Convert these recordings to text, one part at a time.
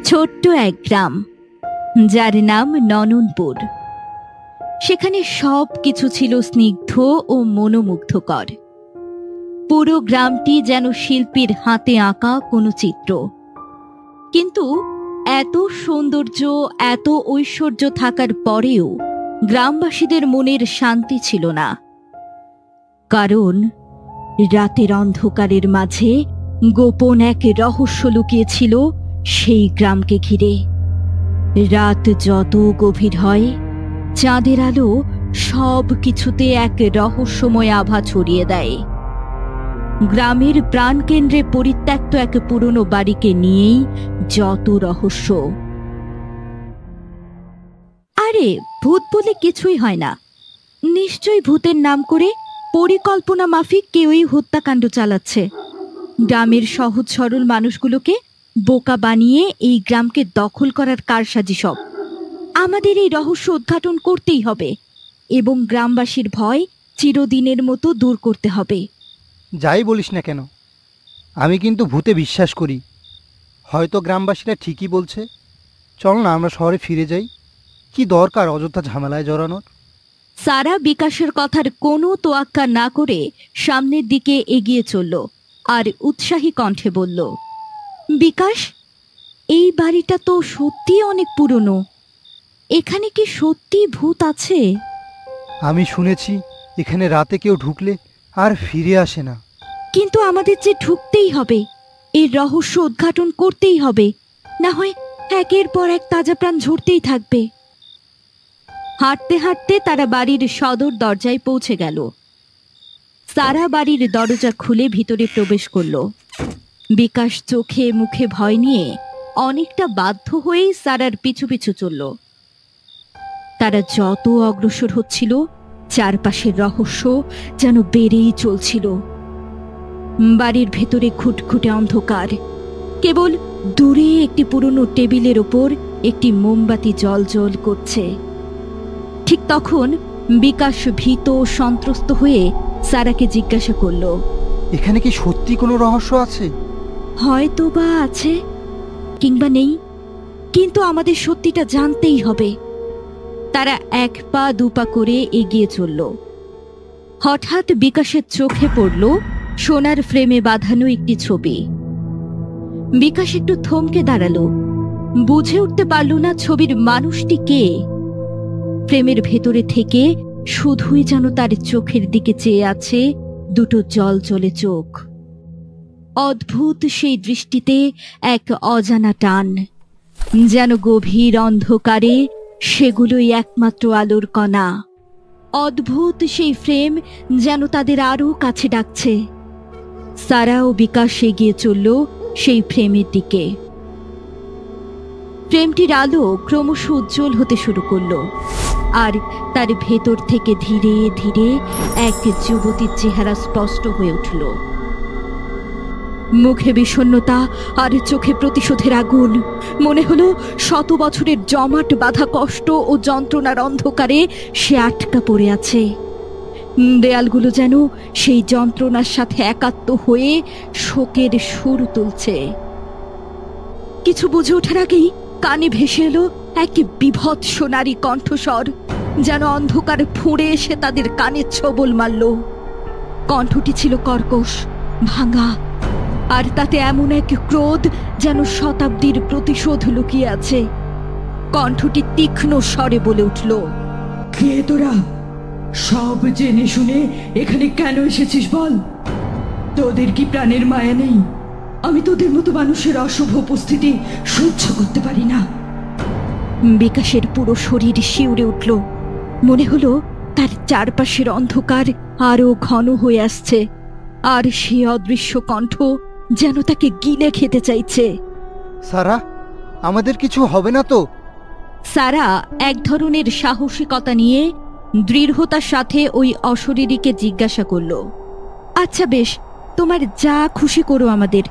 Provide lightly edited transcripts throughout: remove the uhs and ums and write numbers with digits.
ছোট্ট এক গ্রাম, যার নাম নননপুর। সেখানে সব কিছু ছিল স্নিগ্ধ ও মনোমুগ্ধকর। পুরো গ্রামটি যেন শিল্পীর হাতে আঁকা কোনো চিত্র। কিন্তু এত সৌন্দর্য, এত ঐশ্বর্য থাকার পরেও গ্রামবাসীদের মনের শান্তি ছিল না। কারণ রাতের অন্ধকারের মাঝে গোপন এক রহস্য লুকিয়েছিল সেই গ্রামকে ঘিরে। রাত যত গভীর হয়, চাঁদের আলো সব কিছুতে এক রহস্যময় আভা ছড়িয়ে দেয়। গ্রামের প্রাণকেন্দ্রে পরিত্যক্ত এক পুরনো বাড়িকে নিয়েই যত রহস্য। আরে ভূত বলে কিছুই হয় না, নিশ্চয়ই ভূতের নাম করে পরিকল্পনা মাফিক কেউই হত্যাকাণ্ড চালাচ্ছে। গ্রামের সহজ সরল মানুষগুলোকে বোকা বানিয়ে এই গ্রামকে দখল করার কারসাজি সব। আমাদের এই রহস্য উদ্ঘাটন করতেই হবে এবং গ্রামবাসীর ভয় চিরদিনের মতো দূর করতে হবে। যাই বলিস না কেন, আমি কিন্তু ভূতে বিশ্বাস করি। হয়তো গ্রামবাসীরা ঠিকই বলছে। চল না আমরা শহরে ফিরে যাই, কি দরকার অযথা ঝামেলায় জড়ানোর। সারা বিকাশের কথার কোনো তোয়াক্কা না করে সামনের দিকে এগিয়ে চলল আর উৎসাহী কণ্ঠে বলল, বিকাশ, এই বাড়িটা তো সত্যি অনেক পুরনো। এখানে কি সত্যি ভূত আছে? আমি শুনেছি এখানে রাতে কেউ ঢুকলে আর ফিরে আসে না। কিন্তু আমাদের যে ঢুকতেই হবে, এর রহস্য উদ্ঘাটন করতেই হবে, না হয় একের পর এক তাজা প্রাণ ঝরতেই থাকবে। হাঁটতে হাঁটতে তারা বাড়ির সদর দরজায় পৌঁছে গেল। সারা বাড়ির দরজা খুলে ভিতরে প্রবেশ করল। বিকাশ চোখে মুখে ভয় নিয়ে অনেকটা বাধ্য হয়েই সারার পিছু পিছু চলল। তারা যত অগ্রসর হচ্ছিল, চারপাশের রহস্য যেন বেড়েই চলছিল। বাড়ির ভেতরে খুটখুটে অন্ধকার। কেবল দূরে একটি পুরনো টেবিলের ওপর একটি মোমবাতি জ্বলজ্বল করছে। ঠিক তখন বিকাশ ভীত সন্ত্রস্ত হয়ে সারাকে জিজ্ঞাসা করল, এখানে কি সত্যি কোনো রহস্য আছে? হয়তো বা আছে, কিংবা নেই, কিন্তু আমাদের সত্যিটা জানতেই হবে। তারা এক পা দুপা করে এগিয়ে চলল। হঠাৎ বিকাশের চোখে পড়ল সোনার ফ্রেমে বাঁধানো একটি ছবি। বিকাশ একটু থমকে দাঁড়ালো, বুঝে উঠতে পারল না ছবির মানুষটি কে। ফ্রেমের ভেতরে থেকে শুধুই যেন তার চোখের দিকে চেয়ে আছে দুটো জলজলে চোখ। অদ্ভুত সেই দৃষ্টিতে এক অজানা টান, যেন গভীর অন্ধকারে সেগুলোই একমাত্র আলোর কণা। অদ্ভুত সেই ফ্রেম যেন তাদের আরো কাছে ডাকছে। সারা ও বিকাশ এগিয়ে চলল সেই ফ্রেমের দিকে। ফ্রেমটির আলো ক্রমশ উজ্জ্বল হতে শুরু করলো, আর তার ভেতর থেকে ধীরে ধীরে এক যুবতীর চেহারা স্পষ্ট হয়ে উঠল। মুখে বিষণ্ণতা আর চোখে প্রতিশোধের আগুন। মনে হলো 100 বছরের জমাট বাঁধা কষ্ট ও যন্ত্রণার অন্ধকারে সে আটকা পড়ে আছে। দেয়ালগুলো যেন সেই যন্ত্রণার সাথে একাত্ম হয়ে শোকের সুর তুলছে। কিছু বুঝে ওঠার আগেই কানে ভেসে এলো এক বিভৎস নারী কণ্ঠস্বর, যেন অন্ধকার ফুঁড়ে এসে তাদের কানে ছোবল মারল। কণ্ঠটি ছিল কর্কশ, ভাঙা, আর তাতে এমন এক ক্রোধ যেন শতাব্দীর প্রতিশোধ লুকিয়ে আছে। কণ্ঠটি তীক্ষ্ণ স্বরে বলে উঠল, কে তোরা? সব জেনে শুনে এখানে কেন এসেছিস বল? তোদের কি প্রাণের মায়া নেই? আমি তোদের মতো মানুষের অশুভ উপস্থিতি সহ্য করতে পারি না। বিকাশের পুরো শরীর শিউরে উঠল। মনে হলো তার চারপাশের অন্ধকার আরো ঘন হয়ে আসছে, আর সে অদৃশ্য কণ্ঠ যেন তাকে গিলে খেতে চাইছে। সারা, আমাদের কিছু হবে না তো? সারা এক ধরনের সাহসিকতা নিয়ে দৃঢ়তার সাথে ওই অশরীরীকে জিজ্ঞাসা করল, আচ্ছা বেশ, তোমার যা খুশি করো আমাদের,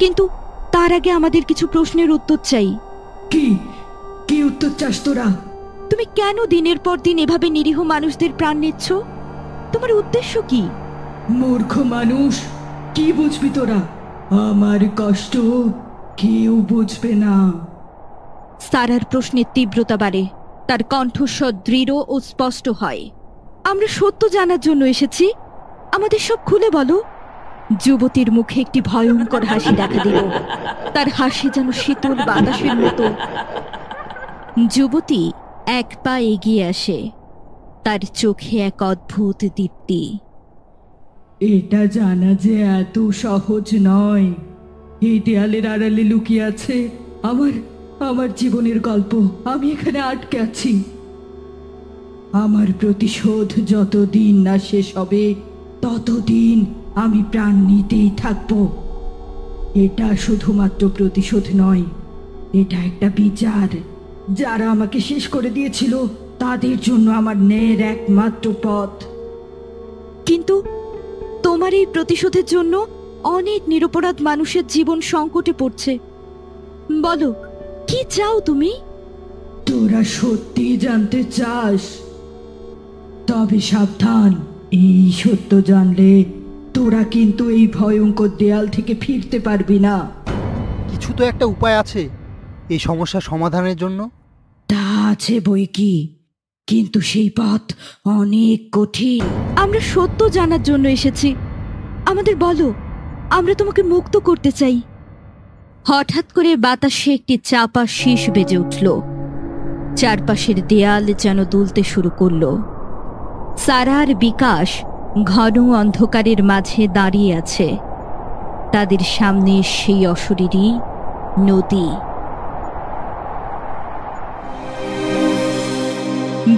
কিন্তু তার আগে আমাদের কিছু প্রশ্নের উত্তর চাই। কি কি উত্তর চাস তোরা? তুমি কেন দিনের পর দিন এভাবে নিরীহ মানুষদের প্রাণ নিচ্ছ? তোমার উদ্দেশ্য কি? মূর্খ মানুষ, কি বুঝবি তোরা? আমার কষ্ট কেউ বুঝবে না। সারার প্রশ্নের তীব্রতা বাড়ে, তার কণ্ঠস্বর দৃঢ় ও স্পষ্ট হয়। আমরা সত্য জানার জন্য এসেছি, আমাদের সব খুলে বলো। যুবতীর মুখে একটি ভয়ঙ্কর হাসি দেখা দিল, তার হাসি যেন শীতল বাতাসের মতো। যুবতী এক পা এগিয়ে আসে, তার চোখে এক অদ্ভুত দীপ্তি। এটা জানা যে এত সহজ নয়। এই দেয়ালের আড়ালে লুকিয়ে আছে আমার আমার জীবনের গল্প। আমি এখানে আটকে আছি। আমার প্রতিশোধ যতদিন না শেষ হবে ততদিন আমি প্রাণ নিতেই থাকবো। এটা শুধুমাত্র প্রতিশোধ নয়, এটা একটা বিচার। যারা আমাকে শেষ করে দিয়েছিল তাদের জন্য আমার ন্যায়ের একমাত্র পথ। কিন্তু তোমার এই প্রতিশোধের জন্য অনেক নিরপরাধ মানুষের জীবন সংকটে পড়ছে। বলো, কি চাও তুমি? তোরা সত্যি জানতে চাস? তবে সাবধান, এই সত্য জানলে তোরা কিন্তু এই ভয়ঙ্কর দেয়াল থেকে ফিরতে পারবি না। কিছু তো একটা উপায় আছে এই সমস্যা সমাধানের জন্য। তা আছে বই কি, কিন্তু সেই পথ অনেক কঠিন। আমরা সত্য জানার জন্য এসেছি, আমাদের বলো, আমরা তোমাকে মুক্ত করতে চাই। হঠাৎ করে বাতাসে একটি চাপা শীষ বেজে উঠল, চারপাশের দেয়াল যেন দুলতে শুরু করল। সারা আর বিকাশ ঘন অন্ধকারের মাঝে দাঁড়িয়ে আছে, তাদের সামনে সেই অশরীরী নদী।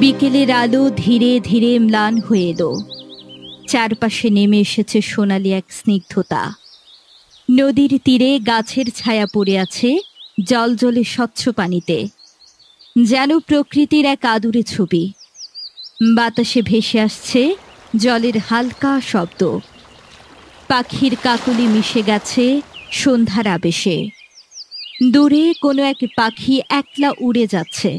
বিকেলের আলো ধীরে ধীরে ম্লান হয়ে এলো, চারপাশে নেমে এসেছে সোনালি এক স্নিগ্ধতা। নদীর তীরে গাছের ছায়া পড়ে আছে জলজলে স্বচ্ছ পানিতে, যেন প্রকৃতির এক আদুরে ছবি। বাতাসে ভেসে আসছে জলের হালকা শব্দ, পাখির কাকলি মিশে গেছে সন্ধ্যার আবেশে। দূরে কোনো এক পাখি একলা উড়ে যাচ্ছে,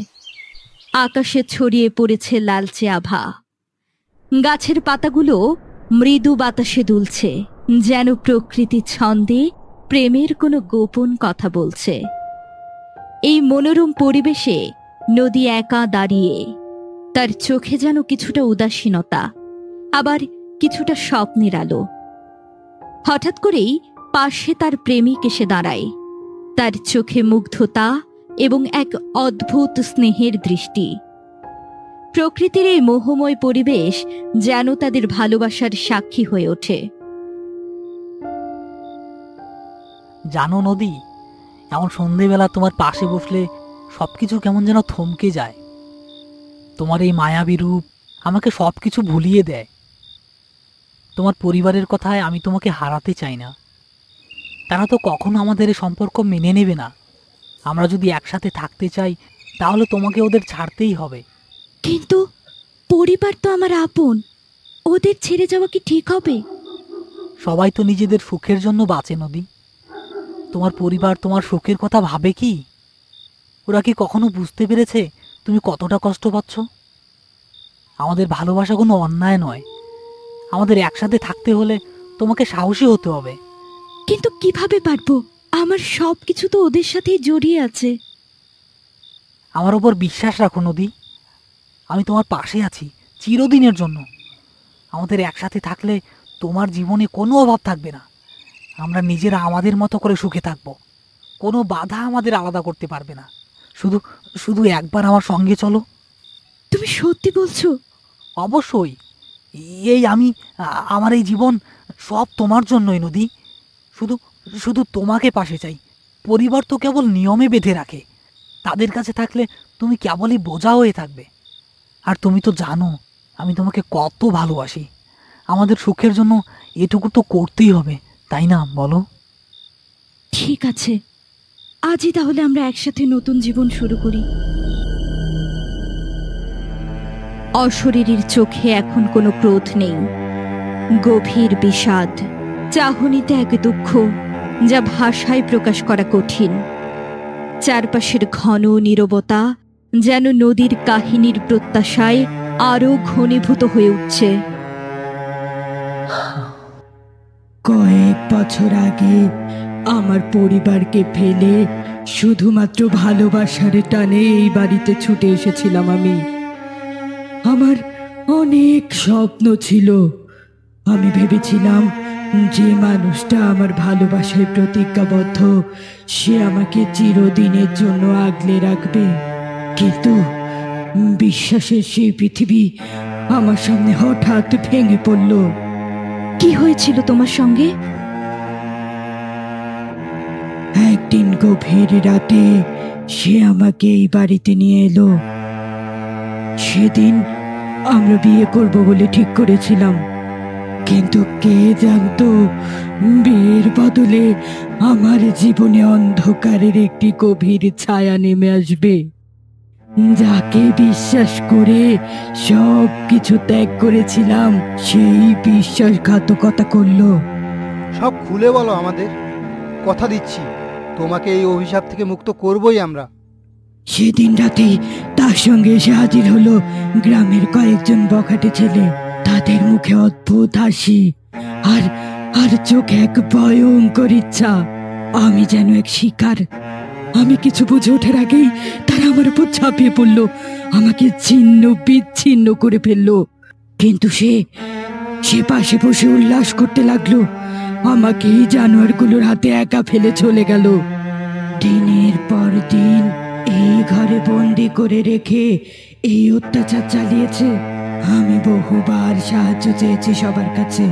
আকাশে ছড়িয়ে পড়েছে লালচে আভা। গাছের পাতাগুলো মৃদু বাতাসে দুলছে, যেন প্রকৃতি ছন্দে প্রেমের কোনো গোপন কথা বলছে। এই মনোরম পরিবেশে নদী একা দাঁড়িয়ে, তার চোখে যেন কিছুটা উদাসীনতা, আবার কিছুটা স্বপ্নের আলো। হঠাৎ করেই পাশে তার প্রেমিক এসে দাঁড়ায়, তার চোখে মুগ্ধতা এবং এক অদ্ভুত স্নেহের দৃষ্টি। প্রকৃতির এই মোহময় পরিবেশ যেন তাদের ভালোবাসার সাক্ষী হয়ে ওঠে। জানো নদী, এমন সন্ধেবেলা তোমার পাশে বসলে সবকিছু কেমন যেন থমকে যায়। তোমার এই মায়াবী রূপ আমাকে সবকিছু ভুলিয়ে দেয়। তোমার পরিবারের কথায় আমি তোমাকে হারাতে চাই না, তারা তো কখনো আমাদের এই সম্পর্ক মেনে নেবে না। আমরা যদি একসাথে থাকতে চাই তাহলে তোমাকে ওদের ছাড়তেই হবে। কিন্তু পরিবার তো আমার আপন, ওদের ছেড়ে যাওয়া কি ঠিক হবে? সবাই তো নিজেদের সুখের জন্য বাঁচে নদী। তোমার পরিবার তোমার সুখের কথা ভাবে কি? ওরা কি কখনো বুঝতে পেরেছে তুমি কতটা কষ্ট পাচ্ছ? আমাদের ভালোবাসা কোনো অন্যায় নয়। আমাদের একসাথে থাকতে হলে তোমাকে সাহসী হতে হবে। কিন্তু কিভাবে পারবো? আমার সব কিছু তো ওদের সাথেই জড়িয়ে আছে। আমার ওপর বিশ্বাস রাখো নদী, আমি তোমার পাশে আছি চিরদিনের জন্য। আমাদের একসাথে থাকলে তোমার জীবনে কোনো অভাব থাকবে না। আমরা নিজেরা আমাদের মতো করে সুখে থাকবো, কোনো বাধা আমাদের আলাদা করতে পারবে না। শুধু শুধু একবার আমার সঙ্গে চলো। তুমি সত্যি বলছো? অবশ্যই। আমার এই জীবন সব তোমার জন্যই নদী। শুধু শুধু তোমাকে পাশে চাই। পরিবার তো কেবল নিয়মে বেঁধে রাখে, তাদের কাছে থাকলে তুমি কেবলই বোঝা হয়ে থাকবে। আর তুমি তো জানো আমি তোমাকে কত ভালোবাসি। আমাদের সুখের জন্য এটুকু তো করতেই হবে, তাই না বলো? ঠিক আছে, আজই তাহলে আমরা একসাথে নতুন জীবন শুরু করি। অশরীরীর চোখে এখন কোনো ক্রোধ নেই, গভীর বিষাদ, চাহনিতে এক দুঃখ যা ভাষায় প্রকাশ করা কঠিন। চারপাশের ঘন নীরবতা যেন নদীর কাহিনীর প্রত্যাশায় আরো ঘনীভূত হয়ে উঠছে। কয়েক বছর আগে আমার পরিবারকে ফেলে শুধুমাত্র ভালোবাসার টানে এই বাড়িতে ছুটে এসেছিলাম আমি। আমার অনেক স্বপ্ন ছিল। আমি ভেবেছিলাম যে মানুষটা আমার ভালোবাসায় প্রতিজ্ঞাবদ্ধ সে আমাকে চিরদিনের জন্য আগলে রাখবে, কিন্তু বিশ্বাসের সেই পৃথিবী আমার সামনে হঠাৎ ভেঙে পড়ল। কি হয়েছিল তোমার সঙ্গে? একদিন গভীর রাতে সে আমাকে এই বাড়িতে নিয়ে এলো। সেদিন আমরা বিয়ে করব বলে ঠিক করেছিলাম, কিন্তু কে জানতো বিয়ের বদলে আমার জীবনে অন্ধকারের একটি গভীর ছায়া নেমে আসবে। যাকে বিশ্বাস করে সব কিছু ত্যাগ করেছিলাম সেই বিশ্বাসঘাতকতা করলো। সব খুলে বলো আমাদের, কথা দিচ্ছি তোমাকে এই অভিশাপ থেকে মুক্ত করবই আমরা। সেদিন রাতেই তার সঙ্গে এসে হাজির হলো গ্রামের কয়েকজন বখাটে ছেলে। তাদের মুখে অদ্ভুত হাসি আর আর চোখে এক ভয়ঙ্কর ইচ্ছা। আমি যেন এক শিকার। আমি কিছু বুঝে ওঠার আগেই তারা আমার উপর ঝাঁপিয়ে পড়লো, আমাকে ছিন্ন বিচ্ছিন্ন করে ফেললো। কিন্তু সে পাশে বসে উল্লাস করতে লাগলো। আমাকে এই জানোয়ারগুলোর হাতে একা ফেলে চলে গেল। দিনের পর দিন এই ঘরে বন্দি করে রেখে এই অত্যাচার চালিয়েছে। আমি বহুবার সাহায্য চেয়েছি সবার কাছে,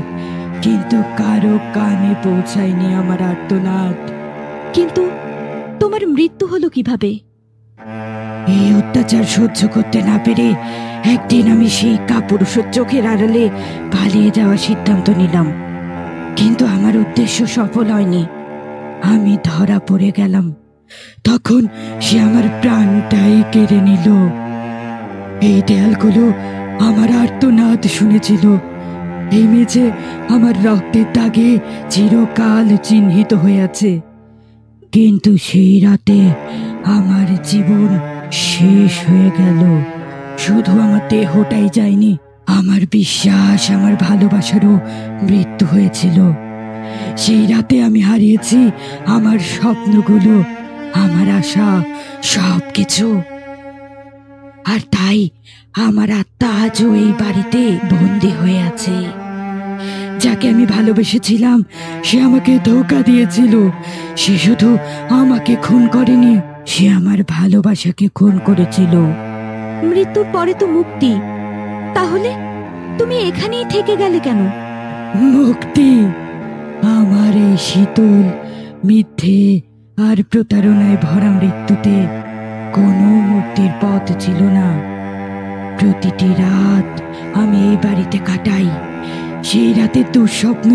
কিন্তু কারো কানে পৌঁছায়নি আমার আর্তনাদ। কিন্তু তোমার মৃত্যু হলো কিভাবে? এই অত্যাচার সহ্য করতে না পেরে একদিন আমি সেই কাপুরুষের চোখের আড়ালে পালিয়ে যাওয়ার সিদ্ধান্ত নিলাম, কিন্তু আমার উদ্দেশ্য সফল হয়নি। আমি ধরা পড়ে গেলাম। তখন সে আমার প্রাণটাই কেড়ে নিল। এই দেয়ালগুলো আমার আর্তনাদ শুনেছিল। এই মেঝে আমার রক্তের দাগে চিরকাল চিহ্নিত হয়ে আছে। কিন্তু সেই রাতে আমার জীবন শেষ হয়ে গেল। শুধু আমার দেহটাই যায়নি, আমার বিশ্বাস, আমার ভালোবাসারও মৃত্যু হয়েছিল। সেই রাতে আমি হারিয়েছি আমার স্বপ্নগুলো, আমার আশা, সবকিছু। আর তাই আমার আত্মা আজও এই বাড়িতে বন্দি হয়ে আছে। যাকে আমি ভালোবেসেছিলাম সে আমাকে ধোঁকা দিয়েছিল। সে শুধু আমাকে খুন করেনি, সে আমার ভালোবাসাকে খুন করেছিল। মৃত্যুর পরে তো মুক্তি, তাহলে তুমি এখানেই থেকে গেলে কেন? মুক্তি? আমার এই শীতল, মিথ্যে আর প্রতারণায় ভরা মৃত্যুতে কোনো মুক্তির পথ ছিল না। প্রতিটি রাত আমি এই বাড়িতে কাটাই। সেই রাতের দুঃস্বপ্ন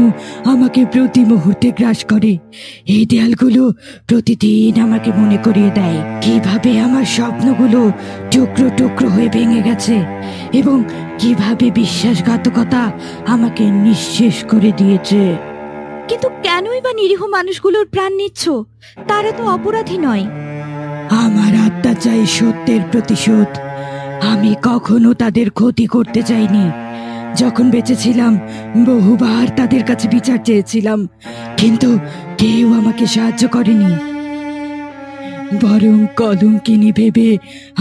আমাকে প্রতি মুহূর্তে গ্রাস করে। এই দেয়ালগুলো প্রতিদিন আমাকে মনে করিয়ে দেয় কিভাবে আমার স্বপ্নগুলো টুকরো টুকরো হয়ে ভেঙে গেছে এবং কিভাবে বিশ্বাসঘাতকতা আমাকে নিঃশেষ করে দিয়েছে। কিন্তু কেনই বা নিরীহ মানুষগুলোর প্রাণ নিচ্ছ? তারা তো অপরাধী নয়। আমার আত্মা চাই সত্যের প্রতিশোধ। আমি কখনো তাদের ক্ষতি করতে চাইনি। যখন বেঁচে ছিলাম বহুবার তাদের কাছে বিচার চেয়েছিলাম, কিন্তু কেউ আমাকে সাহায্য করেনি। বরং কলঙ্কিনী ভেবে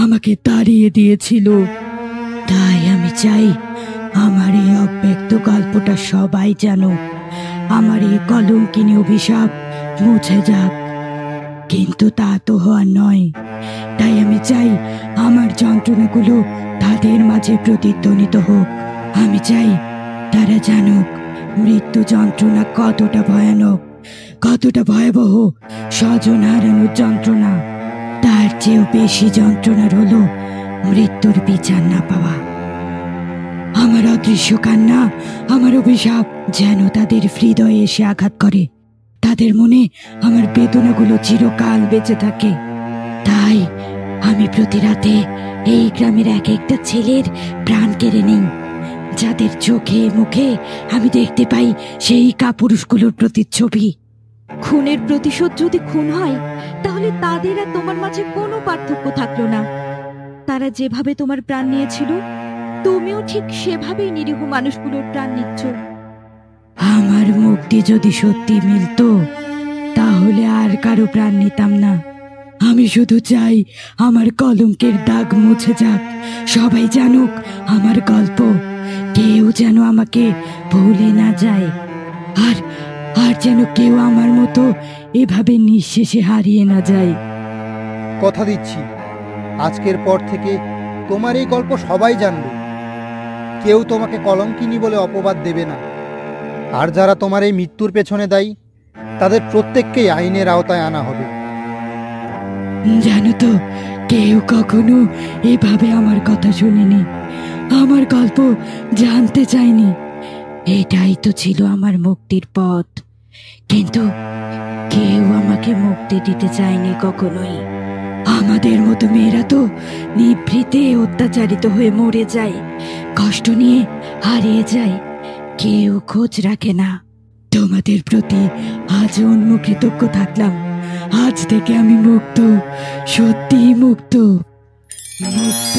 আমাকে তাড়িয়ে দিয়েছিল। তাই আমি চাই আমার এই অব্যক্ত গল্পটা সবাই জানুক, আমার এই কলঙ্কিনী অভিশাপ মুছে যাক। কিন্তু তা তো হওয়ার নয়। তাই আমি চাই আমার যন্ত্রণাগুলো তাদের মাঝে প্রতিধ্বনিত হোক। আমি চাই তারা জানুক মৃত্যু যন্ত্রণা কতটা ভয়ানক, কতটা ভয়াবহ। স্বজন হারানোর যন্ত্রণা, তার চেয়েও বেশি যন্ত্রণার হলো মৃত্যুর বিচার না পাওয়া। আমার অদৃশ্য কান্না, আমার অভিশাপ যেন তাদের হৃদয়ে এসে আঘাত করে, তাদের মনে আমার বেদনাগুলো চিরকাল বেঁচে থাকে। তাই আমি প্রতি রাতে এই গ্রামের এক একটা ছেলের প্রাণ কেড়ে নিই, যাদের চোখে মুখে আমি দেখতে পাই সেই কাপুরুষগুলোর প্রতিচ্ছবি। খুনের প্রতিশোধ যদি খুন হয়, তাহলে তাদের আর তোমার মাঝে কোনো পার্থক্য থাকলো না। তারা যেভাবে তোমার প্রাণ নিয়েছিল, তুমিও ঠিক সেভাবেই নিরীহ মানুষগুলোর প্রাণ নিচ্ছ। আমার মুক্তি যদি সত্যি মিলতো, তাহলে হলে আর কারো প্রাণ নিতাম না। আমি শুধু চাই আমার কলঙ্কের দাগ মুছে যাক, সবাই জানুক আমার গল্প, কেউ যেন আমাকে ভুলে না যায়, আর আর যেন কেউ আমার মতো এভাবে নিঃশেষে হারিয়ে না যায়। কথা দিচ্ছি, আজকের পর থেকে তোমার এই গল্প সবাই জানবে। কেউ তোমাকে কলঙ্কিনী বলে অপবাদ দেবে না। আর যারা তোমার এই মৃত্যুর পেছনে দায়ী, তাদের প্রত্যেককেই আইনের আওতায় আনা হবে। জানো তো, কেউ কখনো এভাবে আমার কথা শুনেনি, আমার গল্প জানতে চায়নি। এটাই তো ছিল আমার মুক্তির পথ, কিন্তু কেউ আমাকে মুক্তি দিতে চায়নি কখনোই। আমাদের মতো মেয়েরা তো নিভৃতে অত্যাচারিত হয়ে মরে যায়, কষ্ট নিয়ে হারিয়ে যায়, কেউ খোঁজ রাখে না। তোমাদের প্রতি আজ কৃতজ্ঞ থাকলাম। আজ থেকে আমি মুক্ত, সত্যি মুক্ত, মুক্ত।